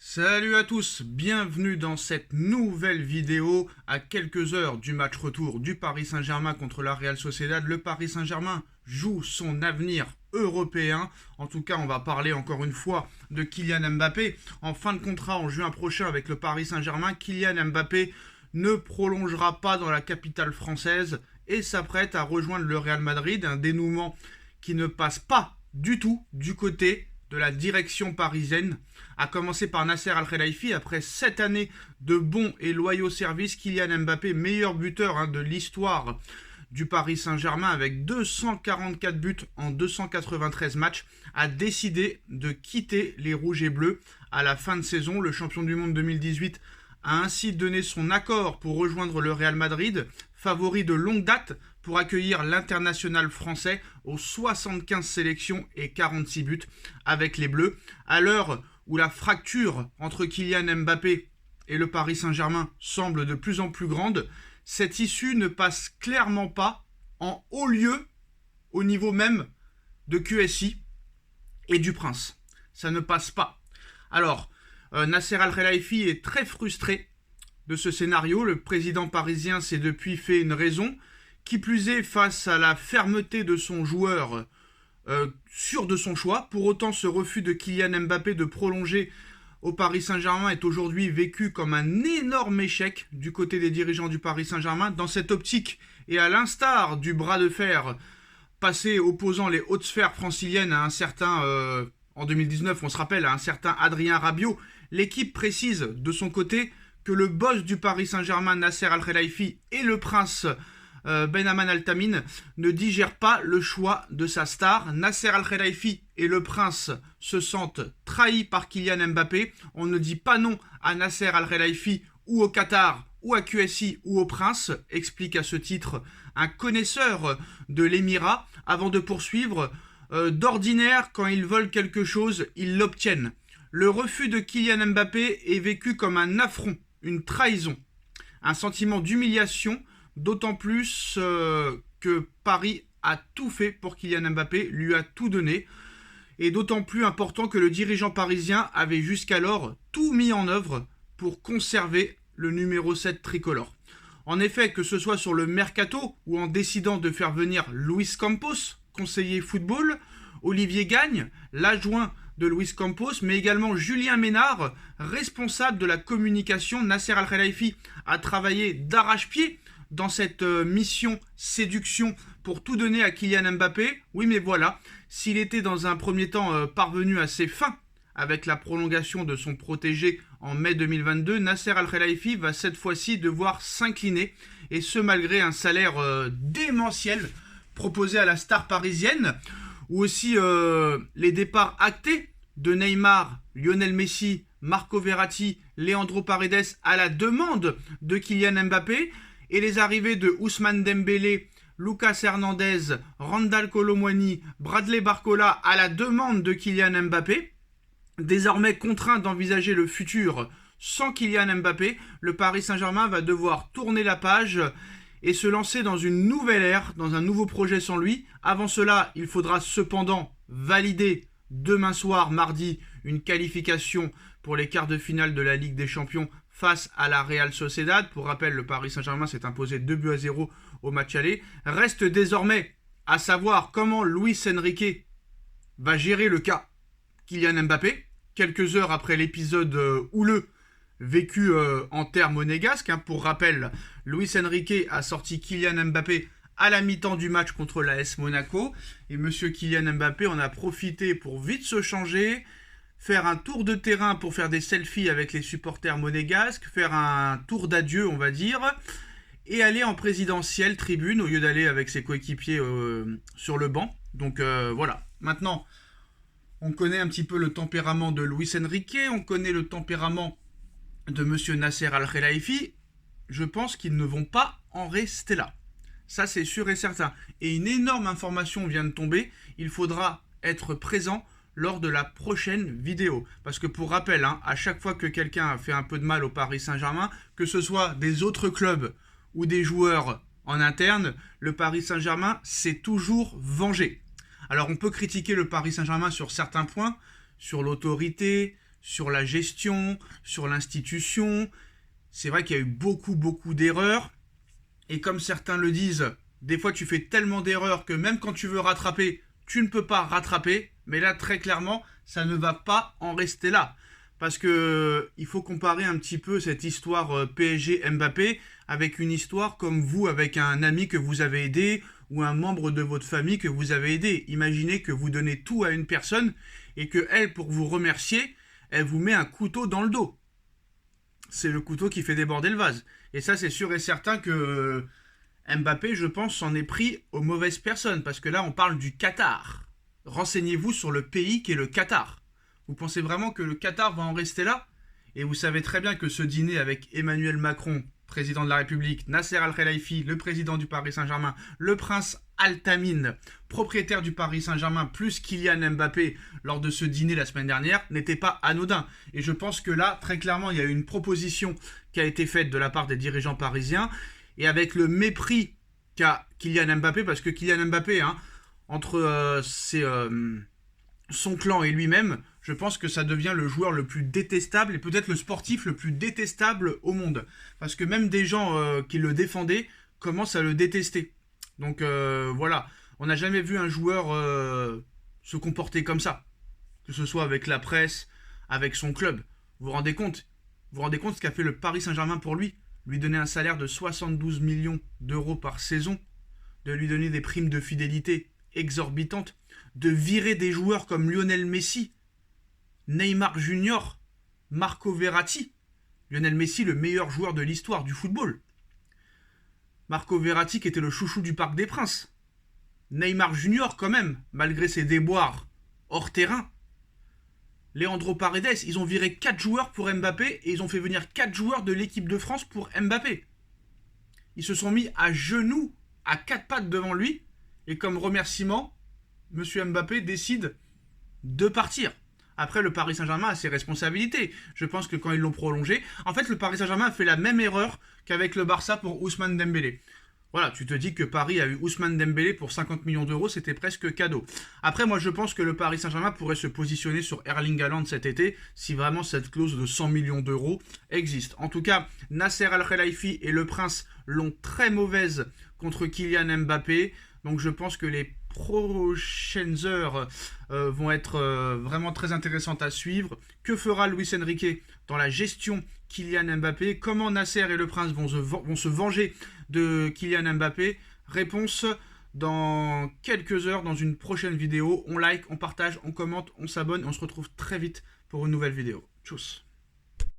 Salut à tous, bienvenue dans cette nouvelle vidéo à quelques heures du match retour du Paris Saint-Germain contre la Real Sociedad. Le Paris Saint-Germain joue son avenir européen. En tout cas, on va parler encore une fois de Kylian Mbappé. En fin de contrat en juin prochain avec le Paris Saint-Germain, Kylian Mbappé ne prolongera pas dans la capitale française et s'apprête à rejoindre le Real Madrid. Un dénouement qui ne passe pas du tout du côté de la direction parisienne, à commencer par Nasser Al-Khelaifi. Après 7 années de bons et loyaux services, Kylian Mbappé, meilleur buteur de l'histoire du Paris Saint-Germain avec 244 buts en 293 matchs, a décidé de quitter les Rouges et Bleus à la fin de saison. Le champion du monde 2018 a ainsi donné son accord pour rejoindre le Real Madrid, favori de longue date pour accueillir l'international français aux 75 sélections et 46 buts avec les Bleus. À l'heure où la fracture entre Kylian Mbappé et le Paris Saint-Germain semble de plus en plus grande, cette issue ne passe clairement pas en haut lieu au niveau même de QSI et du Prince. Ça ne passe pas. Alors, Nasser Al-Khelaifi est très frustré de ce scénario. Le président parisien s'est depuis fait une raison. Qui plus est, face à la fermeté de son joueur, sûr de son choix. Pour autant, ce refus de Kylian Mbappé de prolonger au Paris Saint-Germain est aujourd'hui vécu comme un énorme échec du côté des dirigeants du Paris Saint-Germain. Dans cette optique, et à l'instar du bras de fer passé opposant les hautes sphères franciliennes à un certain, en 2019, on se rappelle, à un certain Adrien Rabiot, l'équipe précise de son côté que le boss du Paris Saint-Germain, Nasser Al-Khelaifi, et le prince Benhaman Al-Tamim ne digèrent pas le choix de sa star. Nasser Al-Khelaifi et le prince se sentent trahis par Kylian Mbappé. On ne dit pas non à Nasser Al-Khelaifi ou au Qatar ou à QSI ou au prince, explique à ce titre un connaisseur de l'émirat, avant de poursuivre. D'ordinaire, quand ils veulent quelque chose, ils l'obtiennent. Le refus de Kylian Mbappé est vécu comme un affront, une trahison, un sentiment d'humiliation, d'autant plus que Paris a tout fait pour Kylian Mbappé, lui a tout donné, et d'autant plus important que le dirigeant parisien avait jusqu'alors tout mis en œuvre pour conserver le numéro 7 tricolore. En effet, que ce soit sur le mercato ou en décidant de faire venir Luis Campos, conseiller football, Olivier Gagne, l'adjoint de Luis Campos, mais également Julien Ménard, responsable de la communication. Nasser Al-Khelaifi a travaillé d'arrache-pied dans cette mission séduction pour tout donner à Kylian Mbappé. Oui, mais voilà, s'il était dans un premier temps parvenu à ses fins avec la prolongation de son protégé en mai 2022, Nasser Al-Khelaifi va cette fois-ci devoir s'incliner, et ce malgré un salaire démentiel proposé à la star parisienne, ou aussi les départs actés de Neymar, Lionel Messi, Marco Verratti, Leandro Paredes à la demande de Kylian Mbappé, et les arrivées de Ousmane Dembélé, Lucas Hernandez, Randal Kolo Muani, Bradley Barcola à la demande de Kylian Mbappé. Désormais contraint d'envisager le futur sans Kylian Mbappé, le Paris Saint-Germain va devoir tourner la page et se lancer dans une nouvelle ère, dans un nouveau projet sans lui. Avant cela, il faudra cependant valider demain soir, mardi, une qualification pour les quarts de finale de la Ligue des Champions face à la Real Sociedad. Pour rappel, le Paris Saint-Germain s'est imposé 2-0 au match aller. Reste désormais à savoir comment Luis Enrique va gérer le cas Kylian Mbappé, quelques heures après l'épisode houleux vécu en terre monégasque. Pour rappel, Luis Enrique a sorti Kylian Mbappé à la mi-temps du match contre l'AS Monaco, et monsieur Kylian Mbappé en a profité pour vite se changer, faire un tour de terrain pour faire des selfies avec les supporters monégasques, faire un tour d'adieu, on va dire, et aller en présidentielle tribune au lieu d'aller avec ses coéquipiers sur le banc. Donc voilà, maintenant, on connaît un petit peu le tempérament de Luis Enrique, on connaît le tempérament de monsieur Nasser Al-Khelaifi. Je pense qu'ils ne vont pas en rester là. Ça, c'est sûr et certain. Et une énorme information vient de tomber. Il faudra être présent lors de la prochaine vidéo. Parce que pour rappel, à chaque fois que quelqu'un a fait un peu de mal au Paris Saint-Germain, que ce soit des autres clubs ou des joueurs en interne, le Paris Saint-Germain s'est toujours vengé. Alors on peut critiquer le Paris Saint-Germain sur certains points, sur l'autorité, sur la gestion, sur l'institution. C'est vrai qu'il y a eu beaucoup d'erreurs. Et comme certains le disent, des fois tu fais tellement d'erreurs que même quand tu veux rattraper, tu ne peux pas rattraper. Mais là, très clairement, ça ne va pas en rester là. Parce que il faut comparer un petit peu cette histoire PSG-Mbappé avec une histoire comme vous, avec un ami que vous avez aidé ou un membre de votre famille que vous avez aidé. Imaginez que vous donnez tout à une personne et que elle, pour vous remercier, elle vous met un couteau dans le dos. C'est le couteau qui fait déborder le vase. Et ça, c'est sûr et certain que Mbappé, je pense, s'en est pris aux mauvaises personnes. Parce que là, on parle du Qatar. Renseignez-vous sur le pays qu'est le Qatar. Vous pensez vraiment que le Qatar va en rester là? Et vous savez très bien que ce dîner avec Emmanuel Macron, président de la République, Nasser Al-Khelaifi, le président du Paris Saint-Germain, le prince Al Tamim, propriétaire du Paris Saint-Germain, plus Kylian Mbappé, lors de ce dîner la semaine dernière, n'était pas anodin. Et je pense que là, très clairement, il y a eu une proposition qui a été faite de la part des dirigeants parisiens, et avec le mépris qu'a Kylian Mbappé, parce que Kylian Mbappé, entre son clan et lui-même, je pense que ça devient le joueur le plus détestable et peut-être le sportif le plus détestable au monde. Parce que même des gens qui le défendaient commencent à le détester. Donc voilà, on n'a jamais vu un joueur se comporter comme ça. Que ce soit avec la presse, avec son club. Vous vous rendez compte? Vous vous rendez compte ce qu'a fait le Paris Saint-Germain pour lui? Lui donner un salaire de 72 millions d'euros par saison, de lui donner des primes de fidélité exorbitantes, de virer des joueurs comme Lionel Messi, Neymar Junior, Marco Verratti. Lionel Messi, le meilleur joueur de l'histoire du football. Marco Verratti qui était le chouchou du Parc des Princes. Neymar Junior quand même, malgré ses déboires hors terrain. Leandro Paredes, ils ont viré 4 joueurs pour Mbappé et ils ont fait venir 4 joueurs de l'équipe de France pour Mbappé. Ils se sont mis à genoux, à 4 pattes devant lui, et comme remerciement, Monsieur Mbappé décide de partir. Après, le Paris Saint-Germain a ses responsabilités. Je pense que quand ils l'ont prolongé, en fait, le Paris Saint-Germain a fait la même erreur qu'avec le Barça pour Ousmane Dembélé. Voilà, tu te dis que Paris a eu Ousmane Dembélé pour 50 millions d'euros, c'était presque cadeau. Après, moi, je pense que le Paris Saint-Germain pourrait se positionner sur Erling Haaland cet été, si vraiment cette clause de 100 millions d'euros existe. En tout cas, Nasser Al-Khelaifi et le Prince l'ont très mauvaise contre Kylian Mbappé. Donc, je pense que les prochaines heures vont être vraiment très intéressantes à suivre. Que fera Luis Enrique dans la gestion Kylian Mbappé? Comment Nasser et le Prince vont se venger de Kylian Mbappé? Réponse dans quelques heures dans une prochaine vidéo. On like, on partage, on commente, on s'abonne et on se retrouve très vite pour une nouvelle vidéo. Tchuss.